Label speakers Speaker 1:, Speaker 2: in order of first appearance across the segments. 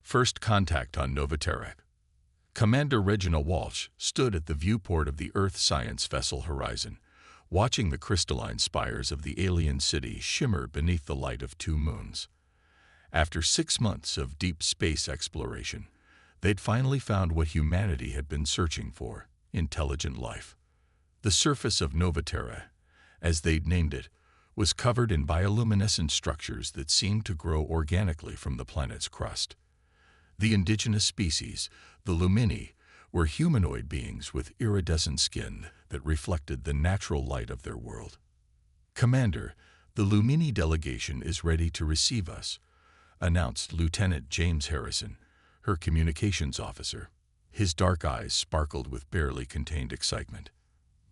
Speaker 1: First contact on Novaterra. Commander Regina Walsh stood at the viewport of the Earth science vessel Horizon, watching the crystalline spires of the alien city shimmer beneath the light of two moons. After 6 months of deep space exploration, they'd finally found what humanity had been searching for: intelligent life. The surface of Novaterra, as they'd named it, was covered in bioluminescent structures that seemed to grow organically from the planet's crust. The indigenous species, the Lumini, were humanoid beings with iridescent skin that reflected the natural light of their world. "Commander, the Lumini delegation is ready to receive us," announced Lieutenant James Harrison, her communications officer. His dark eyes sparkled with barely contained excitement.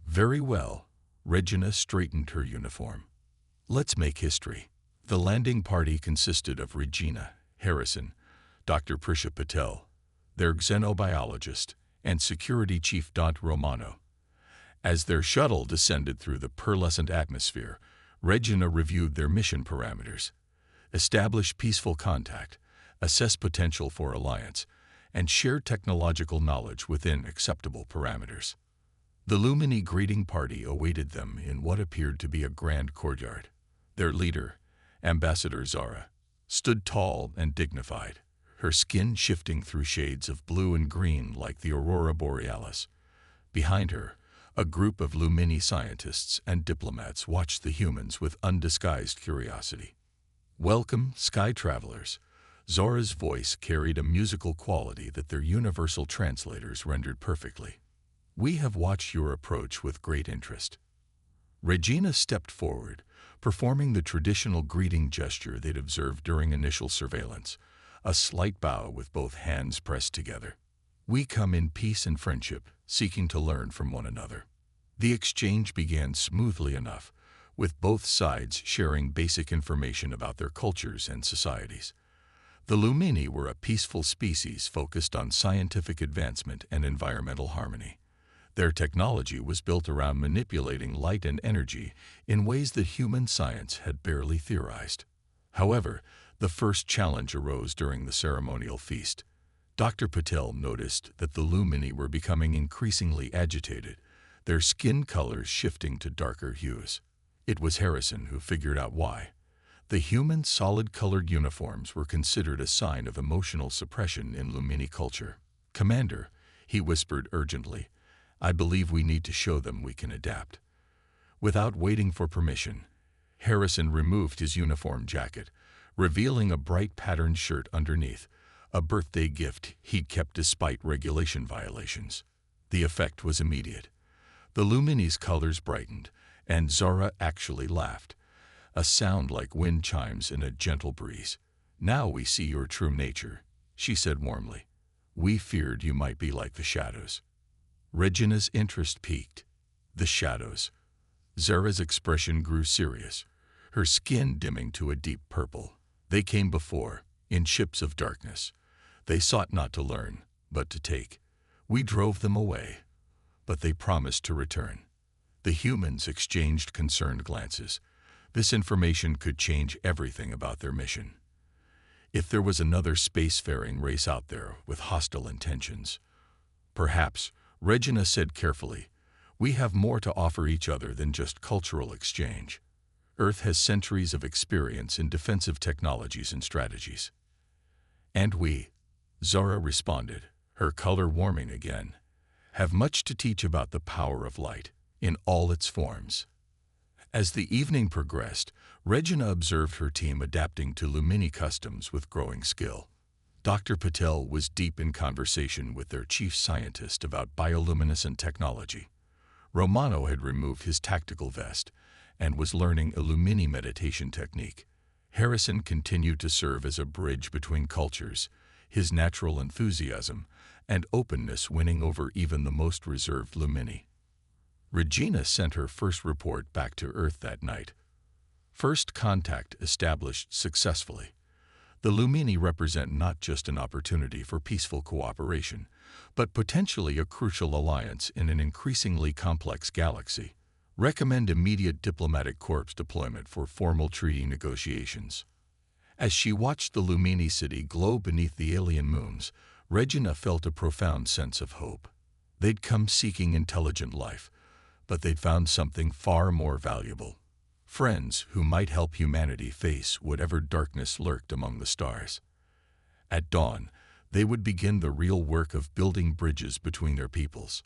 Speaker 1: "Very well." Regina straightened her uniform. "Let's make history." The landing party consisted of Regina, Harrison, Dr. Prisha Patel, their xenobiologist, and security chief Dante Romano. As their shuttle descended through the pearlescent atmosphere, Regina reviewed their mission parameters: establish peaceful contact, assess potential for alliance, and share technological knowledge within acceptable parameters. The Lumini greeting party awaited them in what appeared to be a grand courtyard. Their leader, Ambassador Zara, stood tall and dignified, her skin shifting through shades of blue and green like the aurora borealis. Behind her, a group of Lumini scientists and diplomats watched the humans with undisguised curiosity. "Welcome, sky travelers." Zora's voice carried a musical quality that their universal translators rendered perfectly. "We have watched your approach with great interest." Regina stepped forward, performing the traditional greeting gesture they'd observed during initial surveillance, a slight bow with both hands pressed together. "We come in peace and friendship, seeking to learn from one another." The exchange began smoothly enough, with both sides sharing basic information about their cultures and societies. The Lumini were a peaceful species focused on scientific advancement and environmental harmony. Their technology was built around manipulating light and energy in ways that human science had barely theorized. However, the first challenge arose during the ceremonial feast. Dr. Patel noticed that the Lumini were becoming increasingly agitated, their skin colors shifting to darker hues. It was Harrison who figured out why. The human solid-colored uniforms were considered a sign of emotional suppression in Lumini culture. "Commander," he whispered urgently, "I believe we need to show them we can adapt." Without waiting for permission, Harrison removed his uniform jacket, revealing a bright patterned shirt underneath, a birthday gift he'd kept despite regulation violations. The effect was immediate. The Lumini's colors brightened, and Zara actually laughed, a sound like wind chimes in a gentle breeze. "Now we see your true nature," she said warmly. "We feared you might be like the shadows." Regina's interest peaked. The shadows. Zara's expression grew serious, her skin dimming to a deep purple. "They came before, in ships of darkness. They sought not to learn, but to take. We drove them away, but they promised to return." The humans exchanged concerned glances. This information could change everything about their mission. If there was another spacefaring race out there with hostile intentions. "Perhaps," Regina said carefully, "we have more to offer each other than just cultural exchange. Earth has centuries of experience in defensive technologies and strategies." "And we," Zara responded, her color warming again, "have much to teach about the power of light in all its forms." As the evening progressed, Regina observed her team adapting to Lumini customs with growing skill. Dr. Patel was deep in conversation with their chief scientist about bioluminescent technology. Romano had removed his tactical vest and was learning a Lumini meditation technique. Harrison continued to serve as a bridge between cultures, his natural enthusiasm and openness winning over even the most reserved Lumini. Regina sent her first report back to Earth that night. First contact established successfully. The Lumini represent not just an opportunity for peaceful cooperation, but potentially a crucial alliance in an increasingly complex galaxy. Recommend immediate diplomatic corps deployment for formal treaty negotiations. As she watched the Lumini city glow beneath the alien moons, Regina felt a profound sense of hope. They'd come seeking intelligent life, but they'd found something far more valuable. Friends who might help humanity face whatever darkness lurked among the stars. At dawn, they would begin the real work of building bridges between their peoples.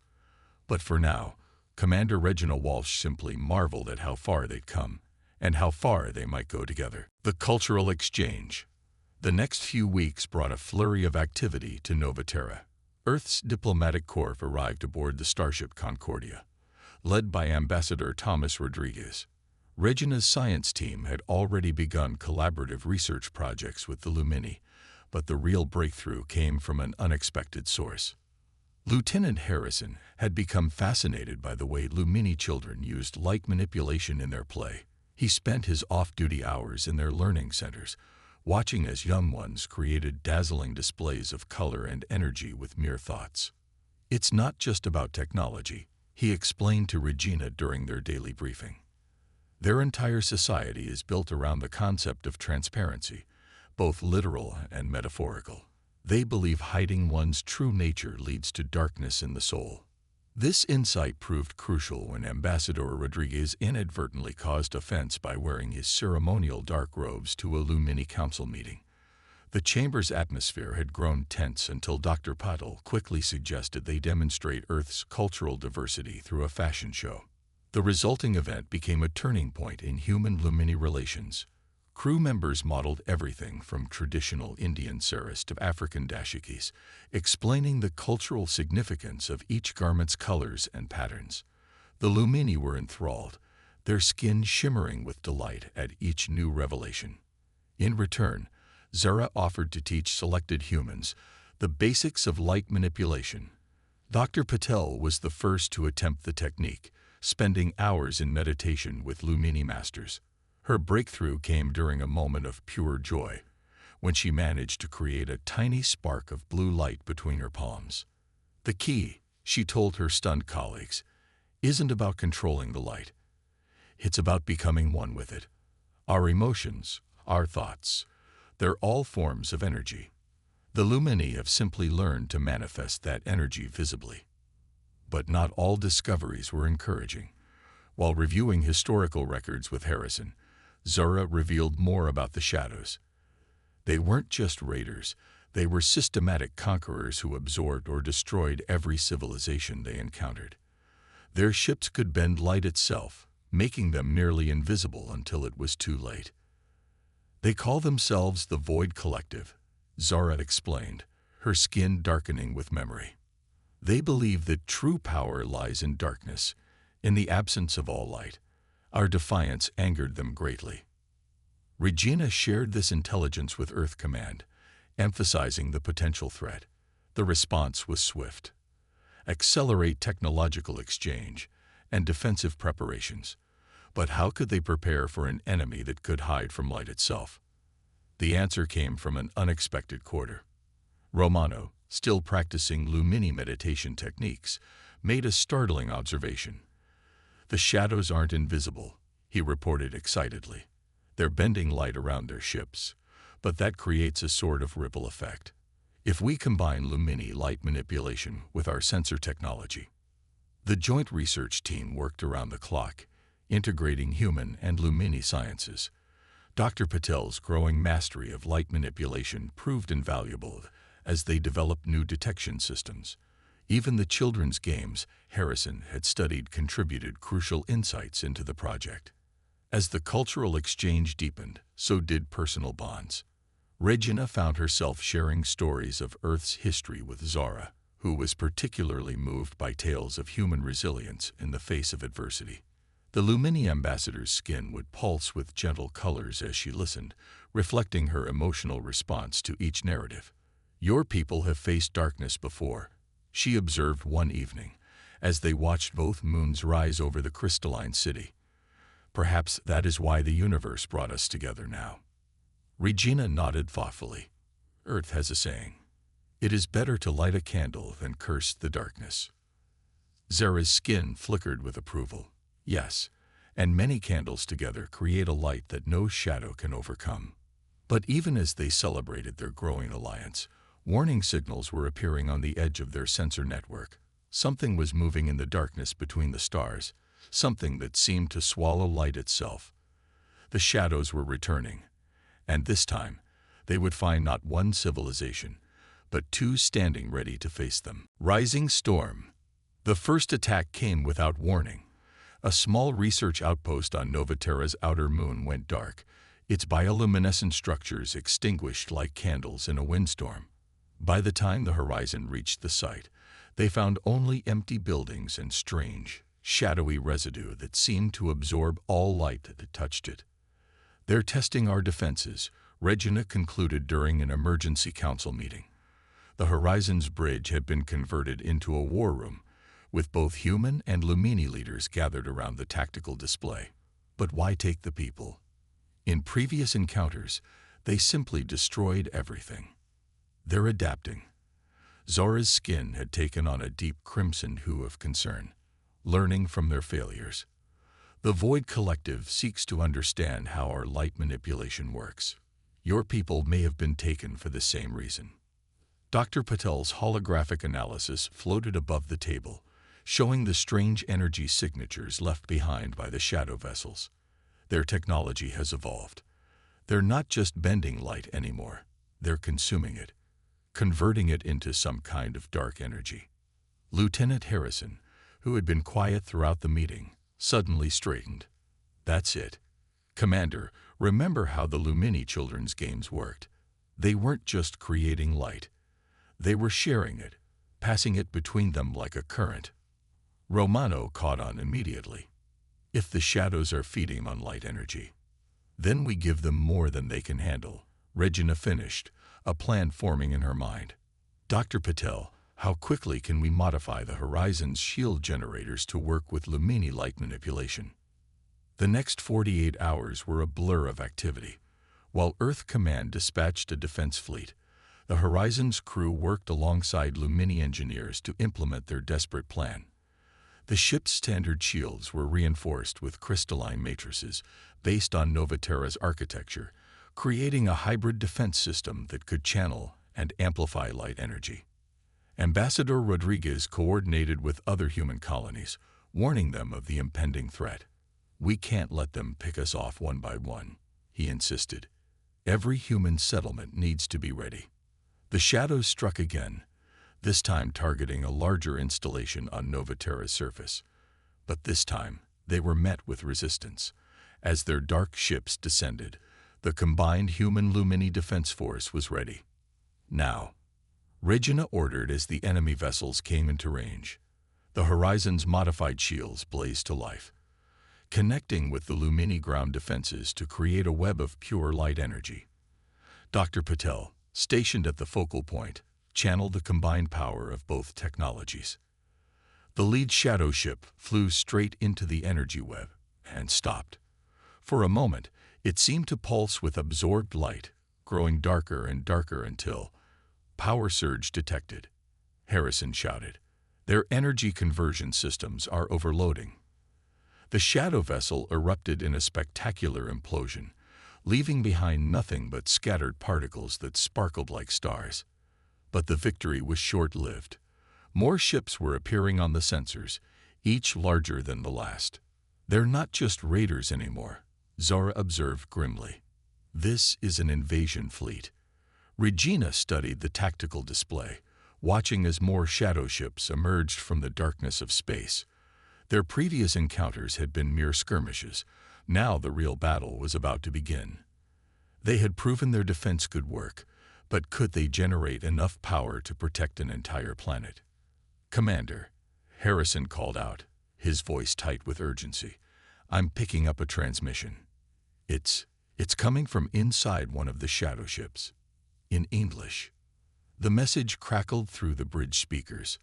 Speaker 1: But for now, Commander Regina Walsh simply marveled at how far they'd come, and how far they might go together. The cultural exchange. The next few weeks brought a flurry of activity to Nova Terra. Earth's diplomatic corps arrived aboard the starship Concordia, led by Ambassador Thomas Rodriguez. Regina's science team had already begun collaborative research projects with the Lumini, but the real breakthrough came from an unexpected source. Lieutenant Harrison had become fascinated by the way Lumini children used light manipulation in their play. He spent his off-duty hours in their learning centers, watching as young ones created dazzling displays of color and energy with mere thoughts. "It's not just about technology," he explained to Regina during their daily briefing. "Their entire society is built around the concept of transparency, both literal and metaphorical. They believe hiding one's true nature leads to darkness in the soul." This insight proved crucial when Ambassador Rodriguez inadvertently caused offense by wearing his ceremonial dark robes to a Lumini council meeting. The chamber's atmosphere had grown tense until Dr. Patel quickly suggested they demonstrate Earth's cultural diversity through a fashion show. The resulting event became a turning point in human-Lumini relations. Crew members modeled everything from traditional Indian saris to African dashikis, explaining the cultural significance of each garment's colors and patterns. The Lumini were enthralled, their skin shimmering with delight at each new revelation. In return, Zara offered to teach selected humans the basics of light manipulation. Dr. Patel was the first to attempt the technique, spending hours in meditation with Lumini masters. Her breakthrough came during a moment of pure joy, when she managed to create a tiny spark of blue light between her palms. "The key," she told her stunned colleagues, "isn't about controlling the light. It's about becoming one with it. Our emotions, our thoughts, they're all forms of energy. The Lumini have simply learned to manifest that energy visibly." But not all discoveries were encouraging. While reviewing historical records with Harrison, Zara revealed more about the shadows. They weren't just raiders, they were systematic conquerors who absorbed or destroyed every civilization they encountered. Their ships could bend light itself, making them nearly invisible until it was too late. "They call themselves the Void Collective," Zara explained, her skin darkening with memory. "They believe that true power lies in darkness, in the absence of all light." Our defiance angered them greatly. Regina shared this intelligence with Earth Command, emphasizing the potential threat. The response was swift. Accelerate technological exchange and defensive preparations. But how could they prepare for an enemy that could hide from light itself? The answer came from an unexpected quarter. Romano, still practicing Lumini meditation techniques, made a startling observation. "The shadows aren't invisible," he reported excitedly. "They're bending light around their ships, but that creates a sort of ripple effect. If we combine Lumini light manipulation with our sensor technology." The joint research team worked around the clock, integrating human and Lumini sciences. Dr. Patel's growing mastery of light manipulation proved invaluable as they developed new detection systems. Even the children's games Harrison had studied contributed crucial insights into the project. As the cultural exchange deepened, so did personal bonds. Regina found herself sharing stories of Earth's history with Zara, who was particularly moved by tales of human resilience in the face of adversity. The Lumini ambassador's skin would pulse with gentle colors as she listened, reflecting her emotional response to each narrative. "Your people have faced darkness before," she observed one evening, as they watched both moons rise over the crystalline city. "Perhaps that is why the universe brought us together now." Regina nodded thoughtfully. Earth has a saying, "It is better to light a candle than curse the darkness." Zara's skin flickered with approval. "Yes, and many candles together create a light that no shadow can overcome." But even as they celebrated their growing alliance, warning signals were appearing on the edge of their sensor network. Something was moving in the darkness between the stars, something that seemed to swallow light itself. The shadows were returning, and this time they would find not one civilization, but two standing ready to face them. Rising storm. The first attack came without warning. A small research outpost on Novaterra's outer moon went dark, its bioluminescent structures extinguished like candles in a windstorm. By the time the horizon reached the site, they found only empty buildings and strange, shadowy residue that seemed to absorb all light that touched it. "They're testing our defenses," Regina concluded during an emergency council meeting. The Horizon's bridge had been converted into a war room, with both human and Lumini leaders gathered around the tactical display. But why take the people? In previous encounters, they simply destroyed everything. They're adapting. Zora's skin had taken on a deep crimson hue of concern, learning from their failures. The Void Collective seeks to understand how our light manipulation works. Your people may have been taken for the same reason. Dr. Patel's holographic analysis floated above the table, showing the strange energy signatures left behind by the shadow vessels. Their technology has evolved. They're not just bending light anymore, they're consuming it, converting it into some kind of dark energy. Lieutenant Harrison, who had been quiet throughout the meeting, suddenly straightened. "That's it. Commander, remember how the Lumini children's games worked. They weren't just creating light. They were sharing it, passing it between them like a current." Romano caught on immediately. "If the shadows are feeding on light energy, then we give them more than they can handle," Regina finished, a plan forming in her mind. "Dr. Patel, how quickly can we modify the Horizon's shield generators to work with Lumini light manipulation?" The next 48 hours were a blur of activity. While Earth Command dispatched a defense fleet, the Horizon's crew worked alongside Lumini engineers to implement their desperate plan. The ship's standard shields were reinforced with crystalline matrices based on Novaterra's architecture, creating a hybrid defense system that could channel and amplify light energy. Ambassador Rodriguez coordinated with other human colonies, warning them of the impending threat. "We can't let them pick us off one by one," he insisted. "Every human settlement needs to be ready." The shadows struck again, this time targeting a larger installation on Novaterra's surface. But this time, they were met with resistance. As their dark ships descended, the combined human-Lumini defense force was ready. Now, Regina ordered as the enemy vessels came into range. The Horizon's modified shields blazed to life, connecting with the Lumini ground defenses to create a web of pure light energy. Dr. Patel, stationed at the focal point, channeled the combined power of both technologies. The lead shadow ship flew straight into the energy web and stopped. For a moment, it seemed to pulse with absorbed light, growing darker and darker until power surge detected. Harrison shouted, "Their energy conversion systems are overloading." The shadow vessel erupted in a spectacular implosion, leaving behind nothing but scattered particles that sparkled like stars. But the victory was short-lived. More ships were appearing on the sensors, each larger than the last. "They're not just raiders anymore," Zora observed grimly. "This is an invasion fleet." Regina studied the tactical display, watching as more shadow ships emerged from the darkness of space. Their previous encounters had been mere skirmishes. Now the real battle was about to begin. They had proven their defense could work, but could they generate enough power to protect an entire planet? "Commander," Harrison called out, his voice tight with urgency, "I'm picking up a transmission. It's coming from inside one of the shadow ships." In English. The message crackled through the bridge speakers.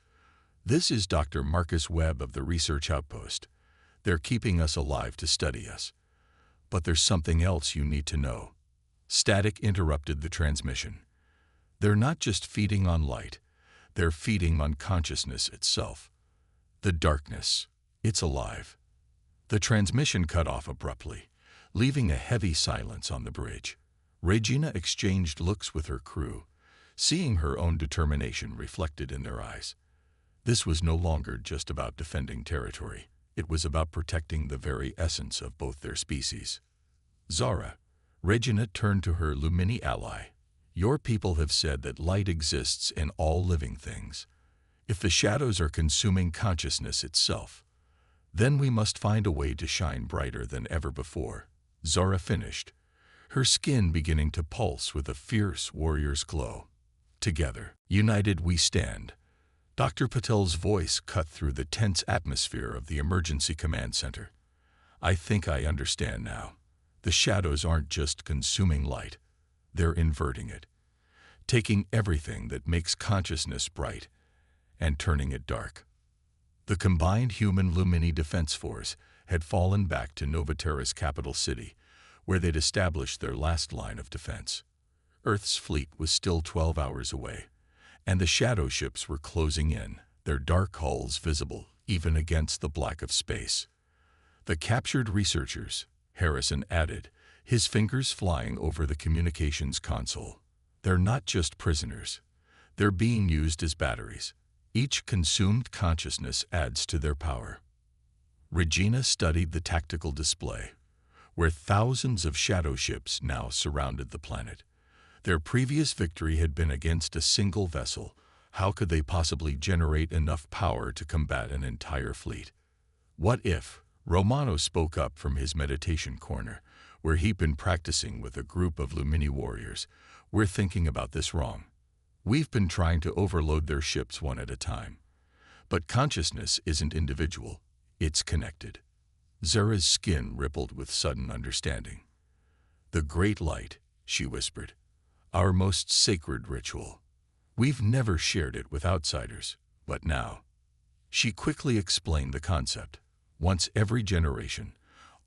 Speaker 1: "This is Dr. Marcus Webb of the Research Outpost. They're keeping us alive to study us. But there's something else you need to know." Static interrupted the transmission. "They're not just feeding on light, they're feeding on consciousness itself. The darkness, it's alive." The transmission cut off abruptly, leaving a heavy silence on the bridge. Regina exchanged looks with her crew, seeing her own determination reflected in their eyes. This was no longer just about defending territory. It was about protecting the very essence of both their species. Zara, Regina turned to her Lumini ally. Your people have said that light exists in all living things. If the shadows are consuming consciousness itself, then we must find a way to shine brighter than ever before. Zara finished, her skin beginning to pulse with a fierce warrior's glow. Together, united we stand. Dr. Patel's voice cut through the tense atmosphere of the emergency command center. I think I understand now. The shadows aren't just consuming light, they're inverting it, taking everything that makes consciousness bright and turning it dark. The combined human Lumini Defense Force had fallen back to Novaterra's capital city, where they'd established their last line of defense. Earth's fleet was still 12 hours away, and the shadow ships were closing in, their dark hulls visible even against the black of space. The captured researchers, Harrison added, his fingers flying over the communications console. They're not just prisoners. They're being used as batteries. Each consumed consciousness adds to their power. Regina studied the tactical display, where thousands of shadow ships now surrounded the planet. Their previous victory had been against a single vessel. How could they possibly generate enough power to combat an entire fleet? What if? Romano spoke up from his meditation corner, where he'd been practicing with a group of Lumini warriors. We're thinking about this wrong. We've been trying to overload their ships one at a time. But consciousness isn't individual, it's connected. Zara's skin rippled with sudden understanding. The great light, she whispered. Our most sacred ritual. We've never shared it with outsiders, but now. She quickly explained the concept. Once every generation,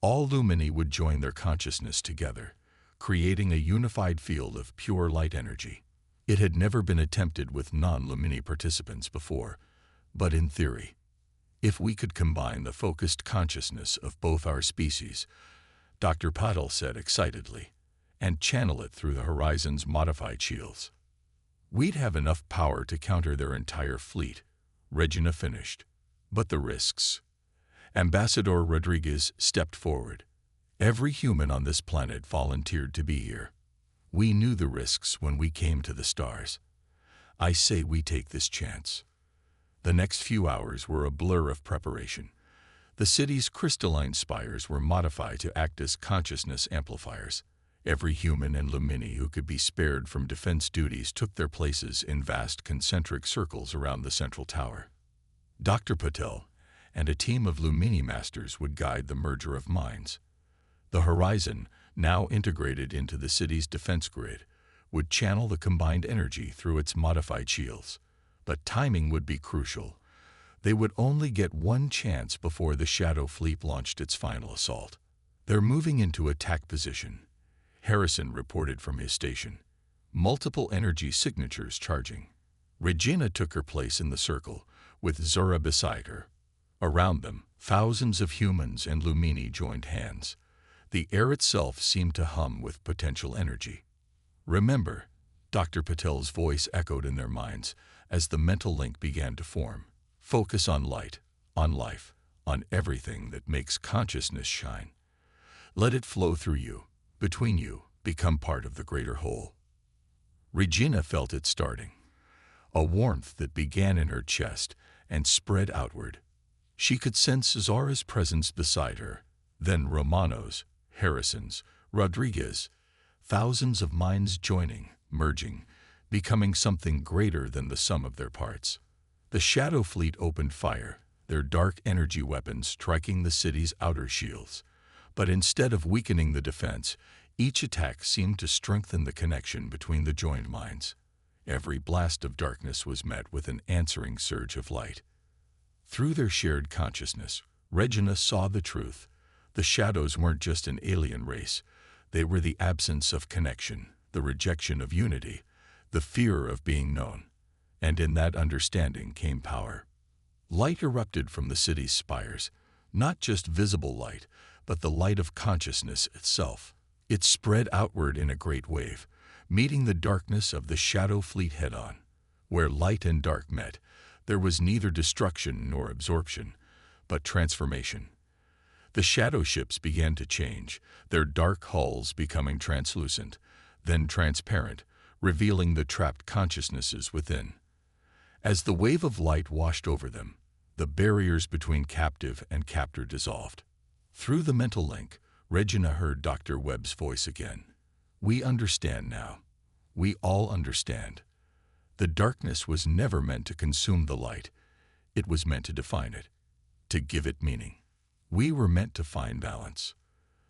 Speaker 1: all Lumini would join their consciousness together, creating a unified field of pure light energy. It had never been attempted with non-Lumini participants before, but in theory, if we could combine the focused consciousness of both our species, Dr. Patel said excitedly, and channel it through the Horizon's modified shields, we'd have enough power to counter their entire fleet, Regina finished. But the risks. Ambassador Rodriguez stepped forward. Every human on this planet volunteered to be here. We knew the risks when we came to the stars. I say we take this chance. The next few hours were a blur of preparation. The city's crystalline spires were modified to act as consciousness amplifiers. Every human and Lumini who could be spared from defense duties took their places in vast concentric circles around the central tower. Dr. Patel and a team of Lumini masters would guide the merger of minds. The Horizon, now integrated into the city's defense grid, would channel the combined energy through its modified shields. But timing would be crucial. They would only get one chance before the Shadow Fleet launched its final assault. They're moving into attack position, Harrison reported from his station. Multiple energy signatures charging. Regina took her place in the circle, with Zora beside her. Around them, thousands of humans and Lumini joined hands. The air itself seemed to hum with potential energy. Remember, Dr. Patel's voice echoed in their minds as the mental link began to form. Focus on light, on life, on everything that makes consciousness shine. Let it flow through you, between you, become part of the greater whole. Regina felt it starting, a warmth that began in her chest and spread outward. She could sense Zara's presence beside her, then Romano's, Harrison's, Rodriguez, thousands of minds joining, merging, becoming something greater than the sum of their parts. The Shadow Fleet opened fire, their dark energy weapons striking the city's outer shields. But instead of weakening the defense, each attack seemed to strengthen the connection between the joined minds. Every blast of darkness was met with an answering surge of light. Through their shared consciousness, Regina saw the truth. The shadows weren't just an alien race. They were the absence of connection, the rejection of unity, the fear of being known. And in that understanding came power. Light erupted from the city's spires, not just visible light, but the light of consciousness itself. It spread outward in a great wave, meeting the darkness of the Shadow Fleet head-on. Where light and dark met, there was neither destruction nor absorption, but transformation. The shadow ships began to change, their dark hulls becoming translucent, then transparent, revealing the trapped consciousnesses within. As the wave of light washed over them, the barriers between captive and captor dissolved. Through the mental link, Regina heard Dr. Webb's voice again. "We understand now. We all understand. The darkness was never meant to consume the light. It was meant to define it, to give it meaning. We were meant to find balance."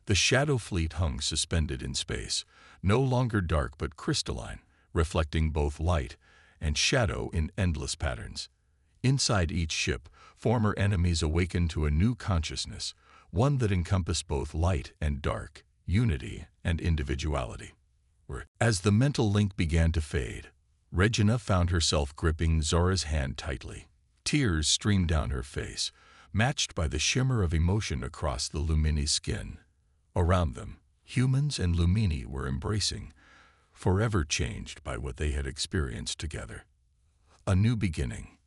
Speaker 1: The Shadow Fleet hung suspended in space, no longer dark but crystalline, reflecting both light and shadow in endless patterns. Inside each ship, former enemies awakened to a new consciousness, one that encompassed both light and dark, unity and individuality. As the mental link began to fade, Regina found herself gripping Zora's hand tightly. Tears streamed down her face, matched by the shimmer of emotion across the Lumini skin. Around them, humans and Lumini were embracing, forever changed by what they had experienced together. A new beginning.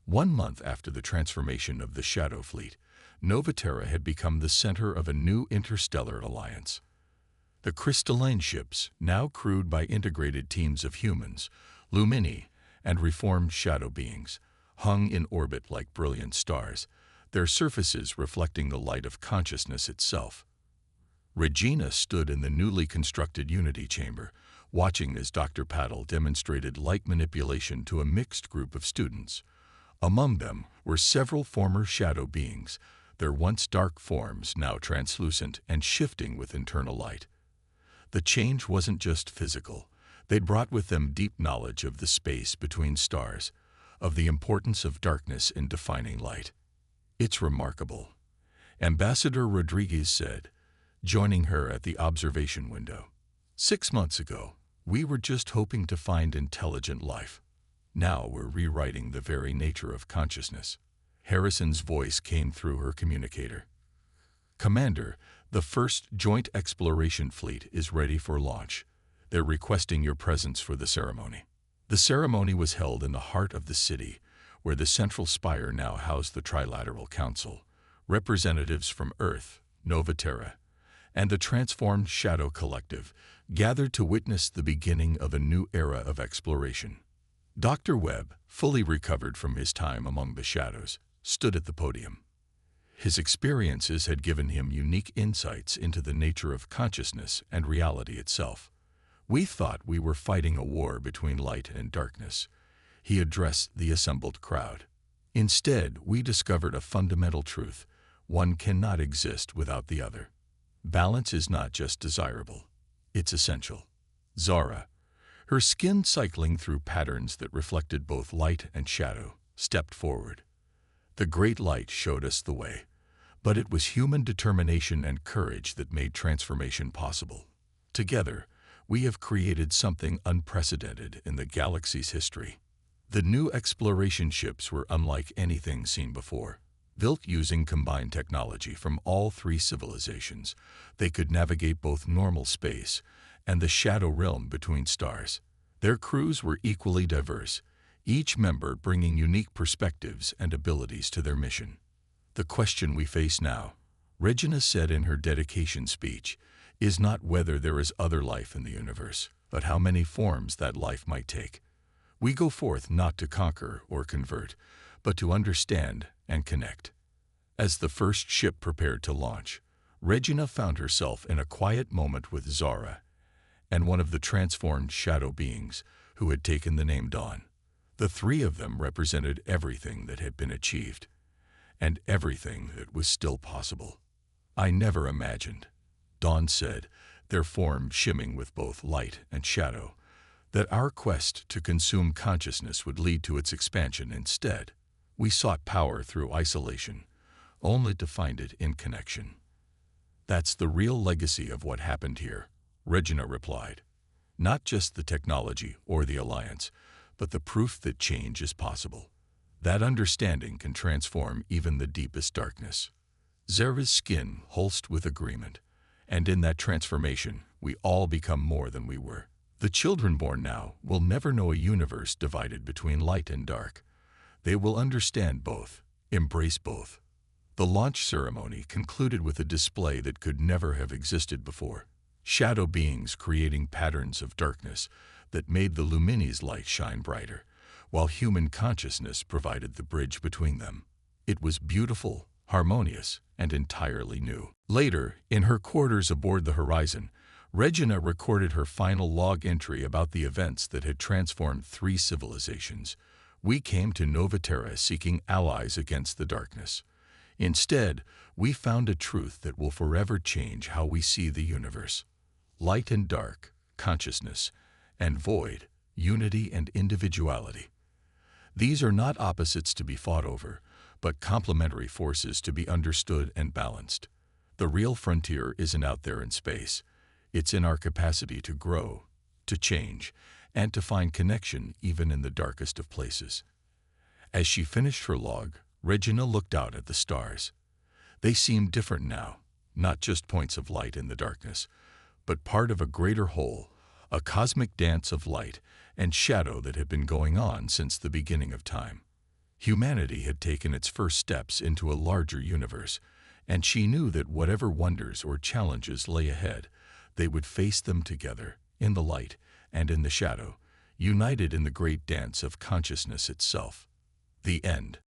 Speaker 1: 1 month after the transformation of the Shadow Fleet, Novaterra had become the center of a new interstellar alliance. The crystalline ships, now crewed by integrated teams of humans, Lumini, and reformed shadow beings, hung in orbit like brilliant stars, their surfaces reflecting the light of consciousness itself. Regina stood in the newly constructed Unity chamber, watching as Dr. Paddle demonstrated light manipulation to a mixed group of students. Among them were several former shadow beings, their once dark forms now translucent and shifting with internal light. The change wasn't just physical. They'd brought with them deep knowledge of the space between stars, of the importance of darkness in defining light. "It's remarkable," Ambassador Rodriguez said, joining her at the observation window. "6 months ago, we were just hoping to find intelligent life. Now we're rewriting the very nature of consciousness." Harrison's voice came through her communicator. "Commander, the first Joint Exploration Fleet is ready for launch. They're requesting your presence for the ceremony." The ceremony was held in the heart of the city, where the central spire now housed the Trilateral Council, representatives from Earth, Novaterra, and the transformed Shadow Collective gathered to witness the beginning of a new era of exploration. Dr. Webb, fully recovered from his time among the shadows, stood at the podium. His experiences had given him unique insights into the nature of consciousness and reality itself. "We thought we were fighting a war between light and darkness," he addressed the assembled crowd. "Instead, we discovered a fundamental truth: one cannot exist without the other. Balance is not just desirable, it's essential." Zara, her skin cycling through patterns that reflected both light and shadow, stepped forward. "The great light showed us the way, but it was human determination and courage that made transformation possible. Together, we have created something unprecedented in the galaxy's history." The new exploration ships were unlike anything seen before. Built using combined technology from all 3 civilizations, they could navigate both normal space and the shadow realm between stars. Their crews were equally diverse, each member bringing unique perspectives and abilities to their mission. "The question we face now," Regina said in her dedication speech, "is not whether there is other life in the universe, but how many forms that life might take. We go forth not to conquer or convert, but to understand and connect." As the first ship prepared to launch, Regina found herself in a quiet moment with Zara and one of the transformed shadow beings who had taken the name Dawn. The 3 of them represented everything that had been achieved, and everything that was still possible. "I never imagined," Dawn said, their form shimming with both light and shadow, "that our quest to consume consciousness would lead to its expansion instead. We sought power through isolation, only to find it in connection." "That's the real legacy of what happened here," Regina replied. "Not just the technology or the alliance, but the proof that change is possible. That understanding can transform even the deepest darkness." Zara's skin pulsed with agreement, and in that transformation, we all become more than we were. The children born now will never know a universe divided between light and dark. They will understand both, embrace both. The launch ceremony concluded with a display that could never have existed before. Shadow beings creating patterns of darkness that made the Lumini's light shine brighter, while human consciousness provided the bridge between them. It was beautiful, harmonious, and entirely new. Later, in her quarters aboard the Horizon, Regina recorded her final log entry about the events that had transformed 3 civilizations. We came to Nova Terra seeking allies against the darkness. Instead, we found a truth that will forever change how we see the universe. Light and dark, consciousness and void, unity and individuality. These are not opposites to be fought over, but complementary forces to be understood and balanced. The real frontier isn't out there in space. It's in our capacity to grow, to change, and to find connection even in the darkest of places. As she finished her log, Regina looked out at the stars. They seemed different now, not just points of light in the darkness, but part of a greater whole, a cosmic dance of light and shadow that had been going on since the beginning of time. Humanity had taken its first steps into a larger universe, and she knew that whatever wonders or challenges lay ahead, they would face them together, in the light and in the shadow, united in the great dance of consciousness itself. The end.